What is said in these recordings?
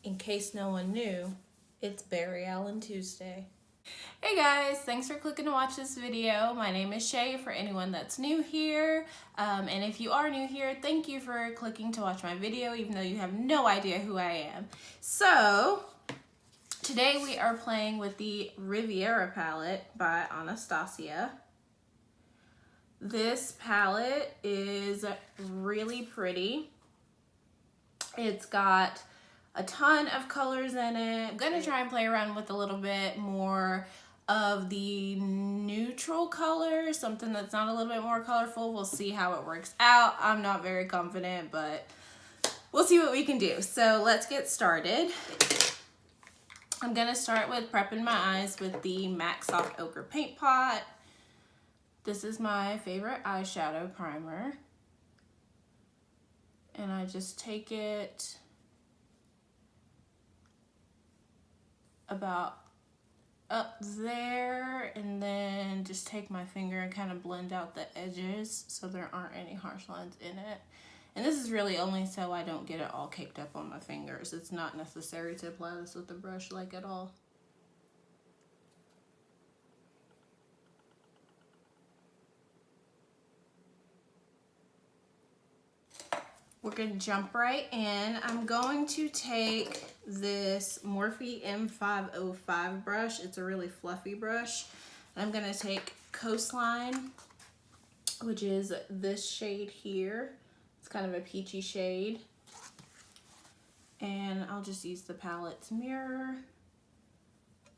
In case no one knew, it's Barry Allen Tuesday. Hey guys, thanks for clicking to watch this video. My name is Shay for anyone that's new here. And if you are new here, thank you for clicking to watch my video, even though you have no idea who I am. So, today we are playing with the Riviera palette by Anastasia. This palette is really pretty. It's got a ton of colors in it. I'm gonna try and play around with a little bit more of the neutral color, something that's not a little bit more colorful. We'll see how it works out. I'm not very confident, but we'll see what we can do. So let's get started. I'm gonna start with prepping my eyes with the MAC Soft Ochre Paint Pot. This is my favorite eyeshadow primer. And I just take it about up there and then just take my finger and kind of blend out the edges so there aren't any harsh lines in it. And this is really only so I don't get it all caked up on my fingers. It's not necessary to apply this with a brush like at all. We're going to jump right in. I'm going to take this Morphe M505 brush. It's a really fluffy brush. I'm going to take Coastline, which is this shade here. It's kind of a peachy shade. And I'll just use the palette's mirror.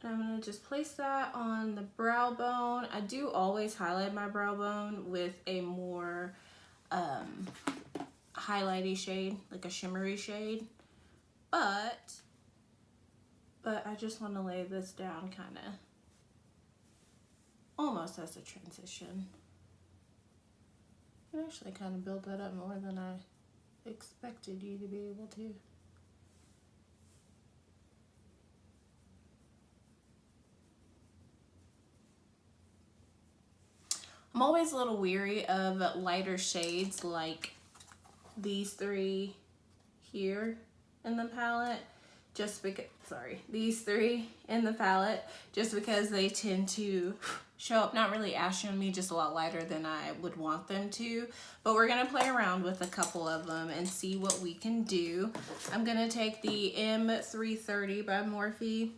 And I'm going to just place that on the brow bone. I do always highlight my brow bone with a more highlighty shade, like a shimmery shade, but I just want to lay this down kind of almost as a transition. You actually kind of build that up more than I expected you to be able to. I'm always a little weary of lighter shades like these three here in the palette, just because, these three in the palette, just because they tend to show up not really ashy on me, just a lot lighter than I would want them to. But we're gonna play around with a couple of them and see what we can do. I'm gonna take the M330 by Morphe.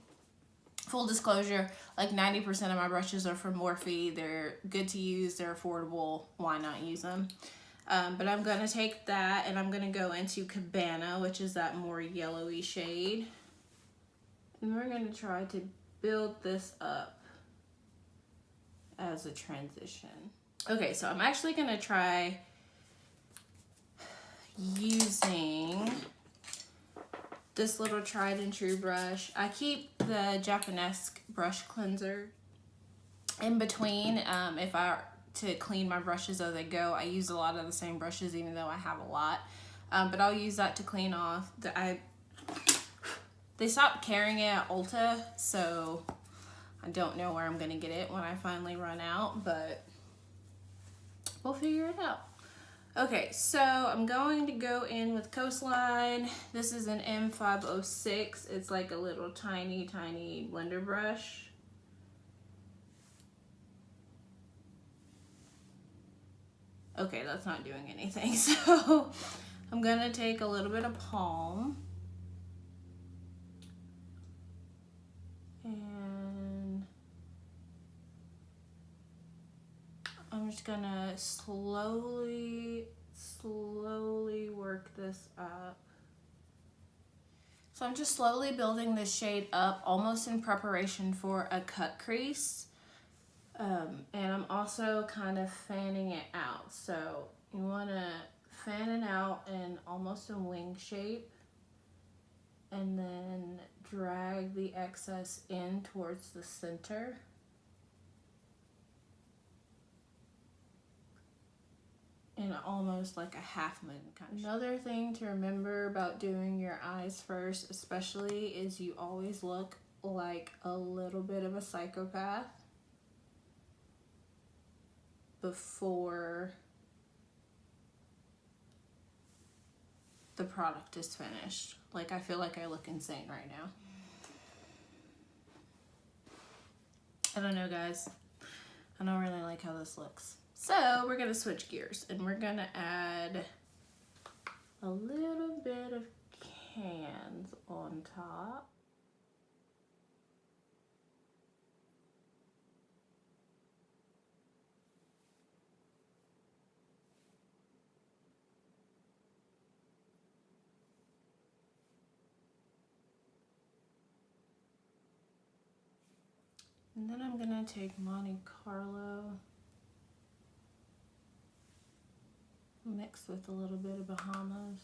Full disclosure, like 90% of my brushes are from Morphe. They're good to use, they're affordable, why not use them? But I'm going to take that and I'm going to go into Cabana, which is that more yellowy shade. And we're going to try to build this up as a transition. Okay, so I'm actually going to try using this little tried and true brush. I keep the Japanesque brush cleanser in between to clean my brushes as I go. I use a lot of the same brushes even though I have a lot, but I'll use that to clean off. They stopped carrying it at Ulta, so I don't know where I'm gonna get it when I finally run out, but we'll figure it out. Okay, so I'm going to go in with Coastline. This is an M506. It's like a little tiny blender brush. Okay, that's not doing anything. So I'm gonna take a little bit of Palm. And I'm just gonna slowly work this up. So I'm just slowly building this shade up, almost in preparation for a cut crease. And I'm also kind of fanning it out. So you want to fan it out in almost a wing shape and then drag the excess in towards the center. In almost like a half moon kind of shape. Another thing to remember about doing your eyes first especially is you always look like a little bit of a psychopath before the product is finished. Like, I feel like I look insane right now. I don't know, guys. I don't really like how this looks. So we're gonna switch gears and we're gonna add a little bit of cans on top. And then I'm gonna take Monte Carlo, mix with a little bit of Bahamas.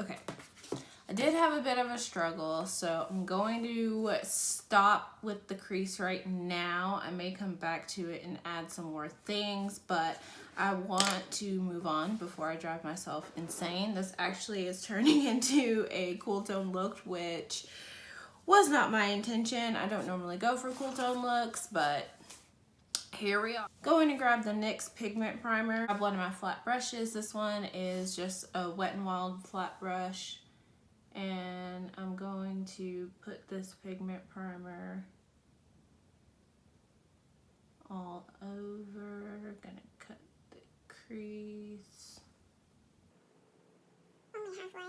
Okay, I did have a bit of a struggle, so I'm going to stop with the crease right now. I may come back to it and add some more things, but I want to move on before I drive myself insane. This actually is turning into a cool tone look, which was not my intention. I don't normally go for cool tone looks, but here we are. Going to grab the NYX pigment primer. Grab one of my flat brushes. This one is just a Wet n Wild flat brush. And I'm going to put this pigment primer all over. Gonna cut the crease. Only halfway.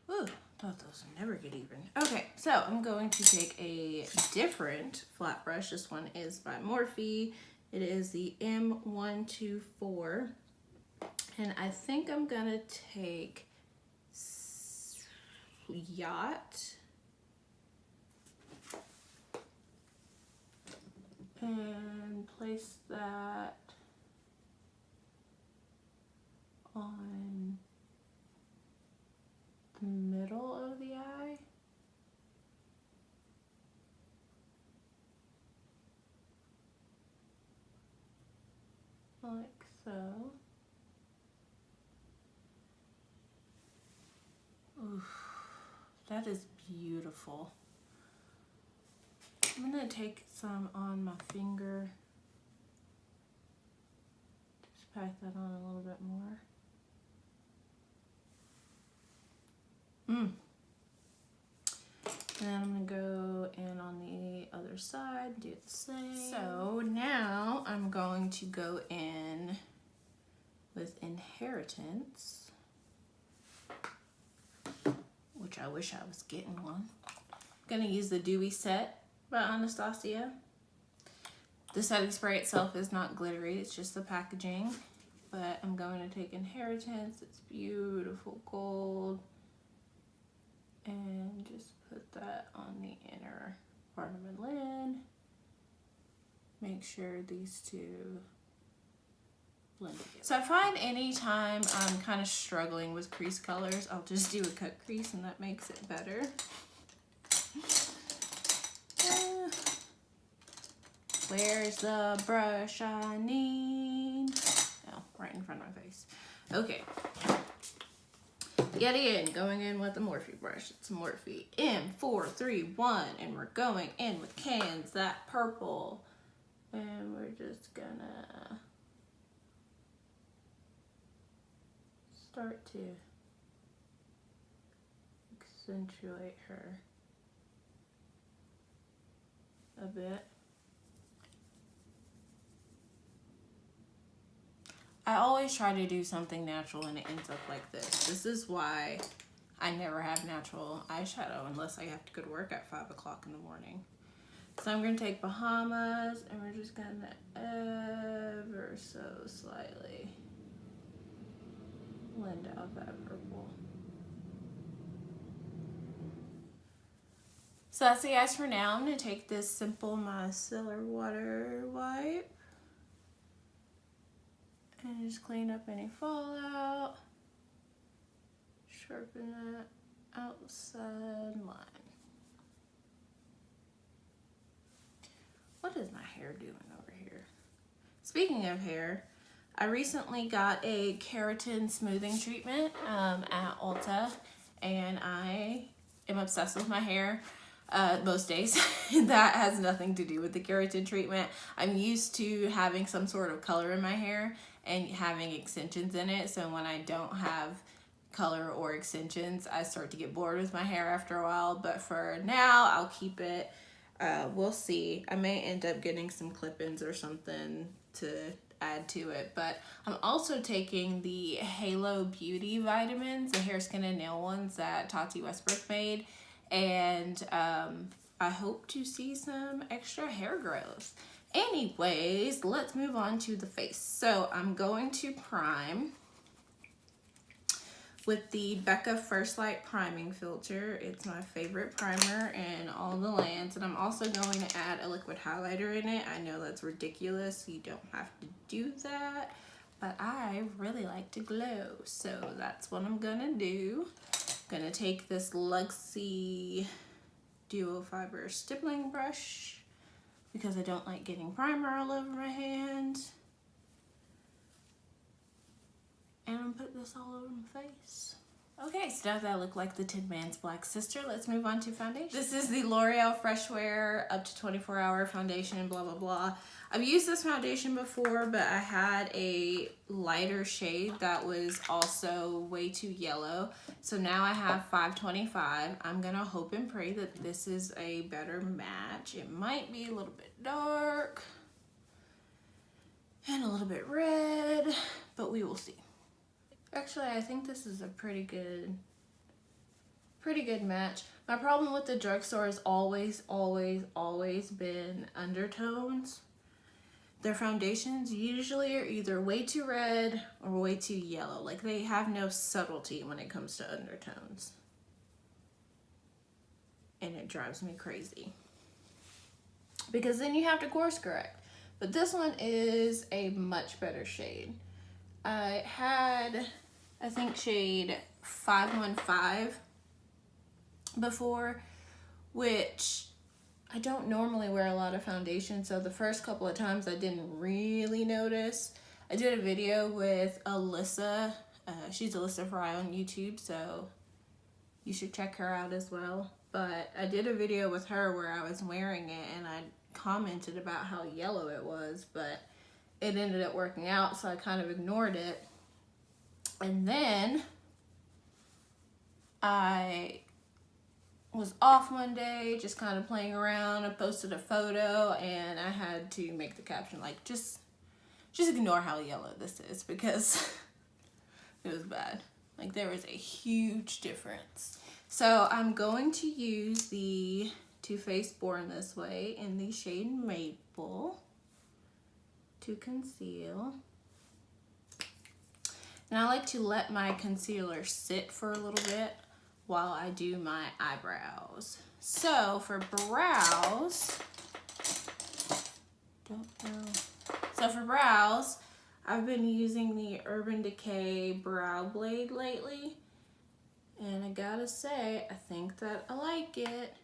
Ooh, thought those would never get even. Okay, so I'm going to take a different flat brush. This one is by Morphe. It is the M124. And I think I'm gonna take Yacht and place that on the middle of the eye. Like so. Oof, that is beautiful. I'm gonna take some on my finger. Just pack that on a little bit more. And then I'm gonna go in on the other side, do the same. So now I'm going to go in with Inheritance, which I wish I was getting one. I'm gonna use the Dewy Set by Anastasia. The setting spray itself is not glittery, it's just the packaging. But I'm going to take Inheritance, it's beautiful gold, and just put that on the inner part of my lid. Make sure these two blend together. So I find anytime I'm kind of struggling with crease colors, I'll just do a cut crease and that makes it better. Where's the brush I need? Oh, right in front of my face. Okay. Yet again, going in with the Morphe brush. It's Morphe M431, and we're going in with cans, that purple. And we're just gonna start to accentuate her a bit. I always try to do something natural and it ends up like this. This is why I never have natural eyeshadow unless I have to go to work at 5 o'clock in the morning. So I'm going to take Bahamas and we're just going to ever so slightly blend out that purple. So that's it, guys, for now. I'm going to take this simple micellar water wipe and just clean up any fallout, sharpen that outside line. What is my hair doing over here? Speaking of hair, I recently got a keratin smoothing treatment at Ulta, and I am obsessed with my hair most days. That has nothing to do with the keratin treatment. I'm used to having some sort of color in my hair and having extensions in it, so when I don't have color or extensions, I start to get bored with my hair after a while. But for now, I'll keep it. We'll see. I may end up getting some clip-ins or something to add to it. But I'm also taking the Halo Beauty vitamins, the hair, skin, and nail ones that Tati Westbrook made. And I hope to see some extra hair growth. Anyways, let's move on to the face. So I'm going to prime with the Becca First Light Priming Filter. It's my favorite primer in all the lands. And I'm also going to add a liquid highlighter in it. I know that's ridiculous. You don't have to do that. But I really like to glow. So that's what I'm going to do. I'm going to take this Luxie Duo Fiber Stippling Brush because I don't like getting primer all over my hand. And I'm gonna put this all over my face. Okay, so now that I look like the Tin Man's Black Sister, let's move on to foundation. This is the L'Oreal Fresh Wear up to 24-hour foundation, blah, blah, blah. I've used this foundation before, but I had a lighter shade that was also way too yellow. So now I have 525. I'm gonna hope and pray that this is a better match. It might be a little bit dark and a little bit red, but we will see. Actually, I think this is a pretty good match. My problem with the drugstore has always been undertones. Their foundations usually are either way too red or way too yellow. Like, they have no subtlety when it comes to undertones. And it drives me crazy. Because then you have to course correct. But this one is a much better shade. I had, I think, shade 515 before, which I don't normally wear a lot of foundation, so the first couple of times I didn't really notice. I did a video with Alyssa. She's Alyssa Fry on YouTube, so you should check her out as well. But I did a video with her where I was wearing it, and I commented about how yellow it was, but it ended up working out, so I kind of ignored it. And then I was off one day, just kind of playing around. I posted a photo, and I had to make the caption like, just ignore how yellow this is, because it was bad. Like, there was a huge difference. So I'm going to use the Too Faced Born This Way in the shade Maple to conceal. And I like to let my concealer sit for a little bit while I do my eyebrows. So for brows, I've been using the Urban Decay Brow Blade lately. And I gotta say, I think that I like it.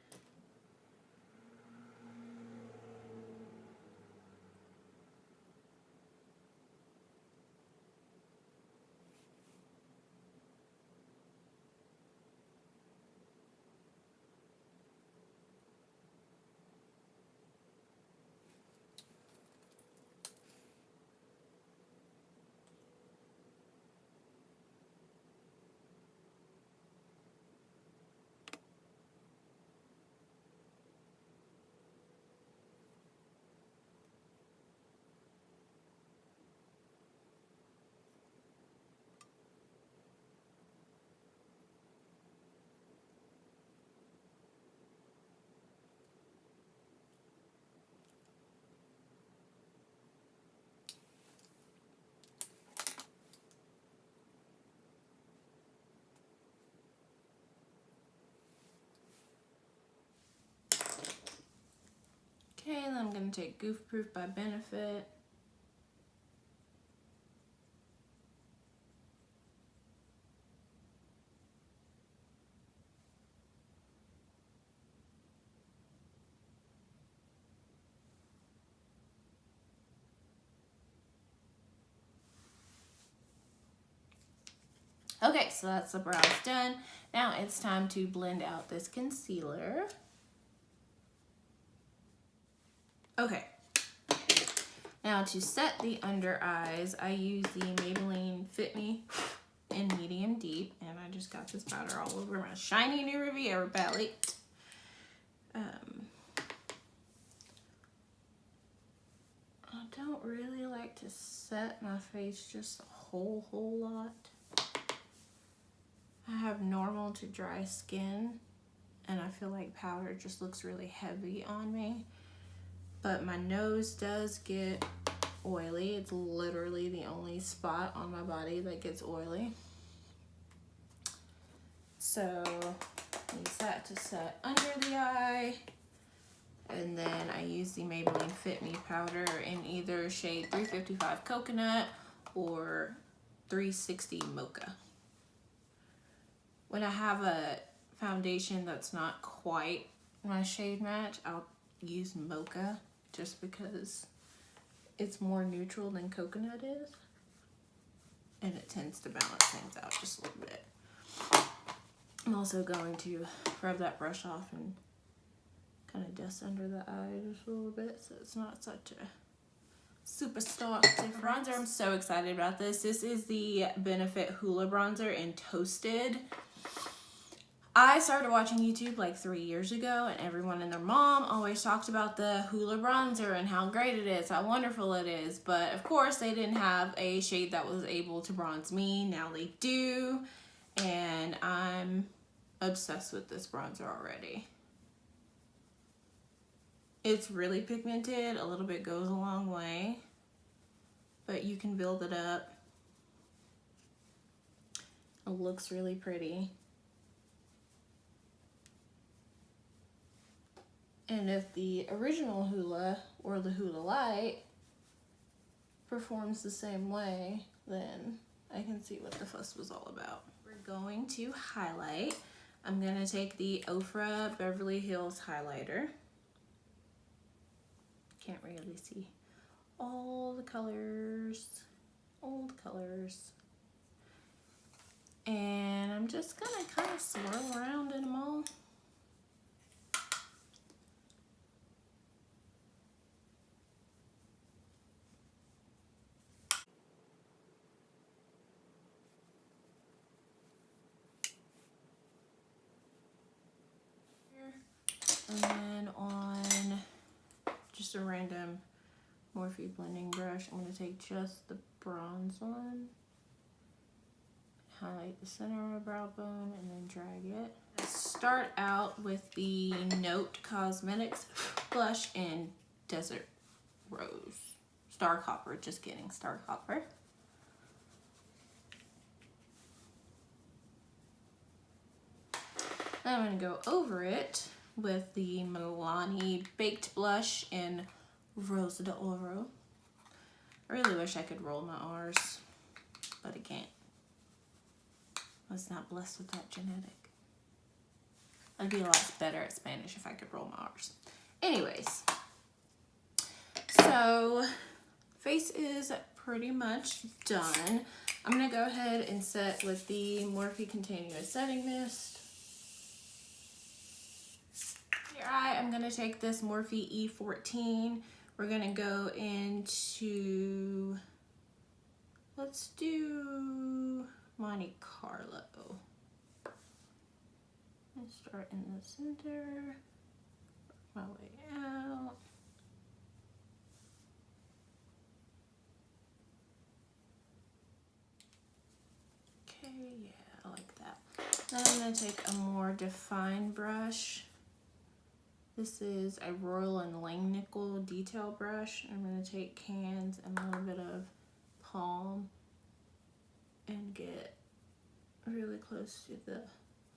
Okay, then I'm going to take Goof Proof by Benefit. Okay, so that's the brows done. Now it's time to blend out this concealer. Okay. Now to set the under eyes, I use the Maybelline Fit Me in medium deep, and I just got this powder all over my shiny new Riviera palette. I don't really like to set my face just a whole lot. I have normal to dry skin, and I feel like powder just looks really heavy on me. But my nose does get oily. It's literally the only spot on my body that gets oily. So use that to set under the eye. And then I use the Maybelline Fit Me powder in either shade 355 Coconut or 360 Mocha. When I have a foundation that's not quite my shade match, I'll use Mocha just because it's more neutral than Coconut is. And it tends to balance things out just a little bit. I'm also going to rub that brush off and kind of dust under the eye just a little bit so it's not such a super stark difference. Bronzer, I'm so excited about this. This is the Benefit Hoola Bronzer in Toasted. I started watching YouTube like 3 years ago, and everyone and their mom always talked about the Hoola Bronzer and how great it is, how wonderful it is. But of course, they didn't have a shade that was able to bronze me. Now they do, and I'm obsessed with this bronzer already. It's really pigmented. A little bit goes a long way, but you can build it up. It looks really pretty. And if the original Hoola or the Hoola Light performs the same way, then I can see what the fuss was all about. We're going to highlight. I'm going to take the Ofra Beverly Hills highlighter. Can't really see all the colors, and I'm just gonna kind of swirl around in them all. And then on just a random Morphe blending brush, I'm going to take just the bronze one, highlight the center of my brow bone, and then drag it. I start out with the Note Cosmetics blush in Desert Rose. Star Copper, just kidding, Star Copper. Then I'm going to go over it with the Milani Baked Blush in Rosa de Oro. I really wish I could roll my R's, but I can't. I was not blessed with that genetic. I'd be a lot better at Spanish if I could roll my R's. Anyways, so face is pretty much done. I'm going to go ahead and set with the Morphe Continuous Setting Mist. Your eye, I'm going to take this Morphe E14. We're going to go into, let's do Monte Carlo. Let's start in the center, work my way out. Okay, yeah, I like that. Then I'm going to take a more defined brush. This is a Royal and Langnickel detail brush. I'm going to take Cans and a little bit of Palm and get really close to the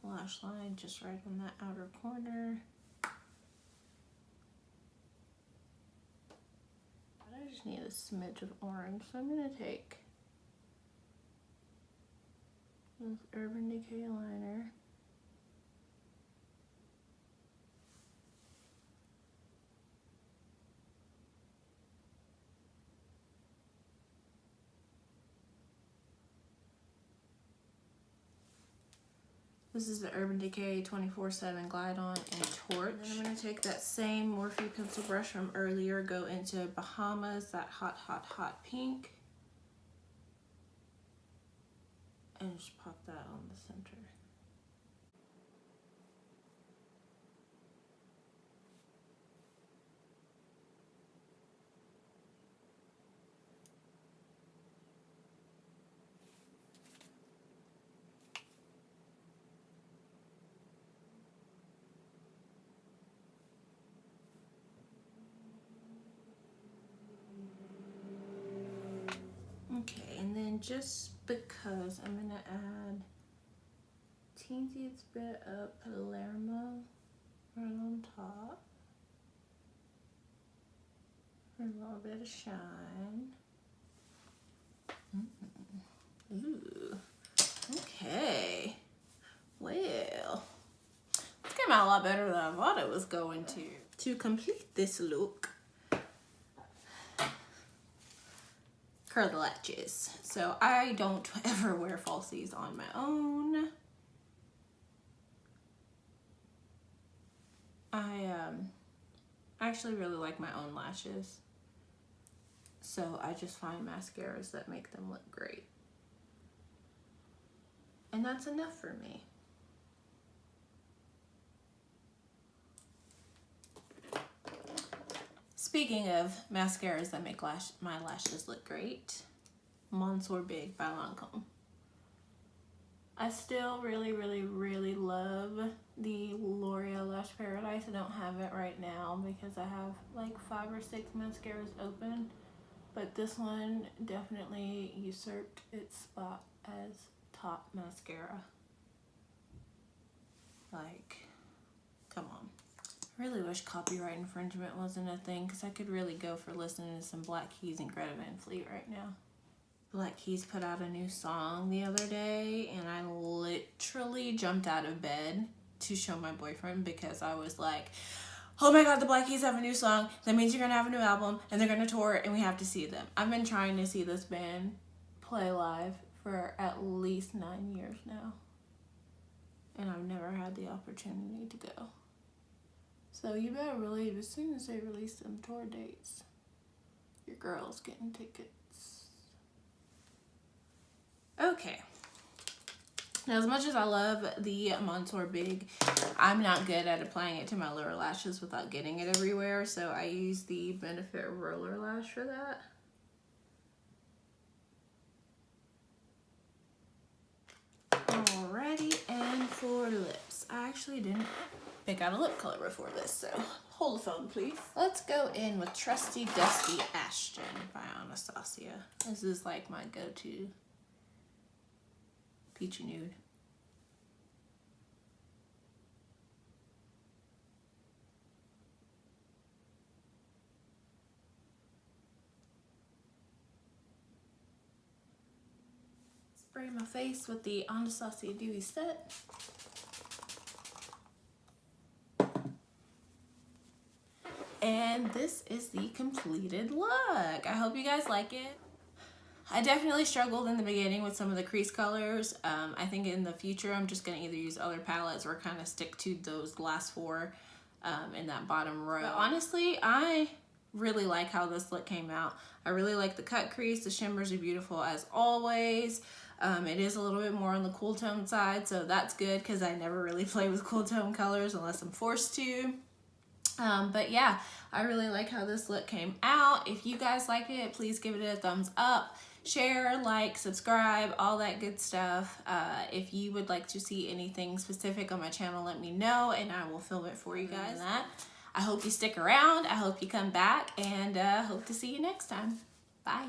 lash line, just right on that outer corner. I just need a smidge of orange, so I'm going to take this Urban Decay liner. This is the Urban Decay 24/7 Glide On and Torch. And I'm going to take that same Morphe pencil brush from earlier, go into Bahamas, that hot, hot, hot pink. And just pop that on the center. Okay, and then just because I'm gonna add teensiest bit of Palermo right on top for a little bit of shine. Ooh, okay. Well, it's came out a lot better than I thought it was going to. To complete this look, curl the lashes. So I don't ever wear falsies on my own. I actually really like my own lashes. So I just find mascaras that make them look great. And that's enough for me. Speaking of mascaras that make my lashes look great, Monsieur Big by Lancome. I still really, really, really love the L'Oreal Lash Paradise. I don't have it right now because I have like 5 or 6 mascaras open, but this one definitely usurped its spot as top mascara. Like, come on. I really wish copyright infringement wasn't a thing, because I could really go for listening to some Black Keys and Greta Van Fleet right now. Black Keys put out a new song the other day, and I literally jumped out of bed to show my boyfriend because I was like, oh my god, the Black Keys have a new song. That means you're going to have a new album, and they're going to tour, and we have to see them. I've been trying to see this band play live for at least 9 years now, and I've never had the opportunity to go. So you better believe as soon as they release them tour dates, your girl's getting tickets. Okay. Now, as much as I love the Monsieur Big, I'm not good at applying it to my lower lashes without getting it everywhere, so I use the Benefit Roller Lash for that. Alrighty, and for lips, I actually didn't pick out a lip color before this, so hold the phone, please. Let's go in with Trusty Dusty Ashton by Anastasia. This is like my go-to peachy nude. Spray my face with the Anastasia Dewy Set. And this is the completed look. I hope you guys like it. I definitely struggled in the beginning with some of the crease colors. I think in the future I'm just going to either use other palettes or kind of stick to those last 4 in that bottom row. But honestly, I really like how this look came out. I really like the cut crease. The shimmers are beautiful as always. It is a little bit more on the cool tone side, so that's good because I never really play with cool tone colors unless I'm forced to. But yeah, I really like how this look came out. If you guys like it, please give it a thumbs up, share, like, subscribe, all that good stuff. If you would like to see anything specific on my channel, let me know and I will film it for you guys. I hope you stick around. I hope you come back, and hope to see you next time. Bye.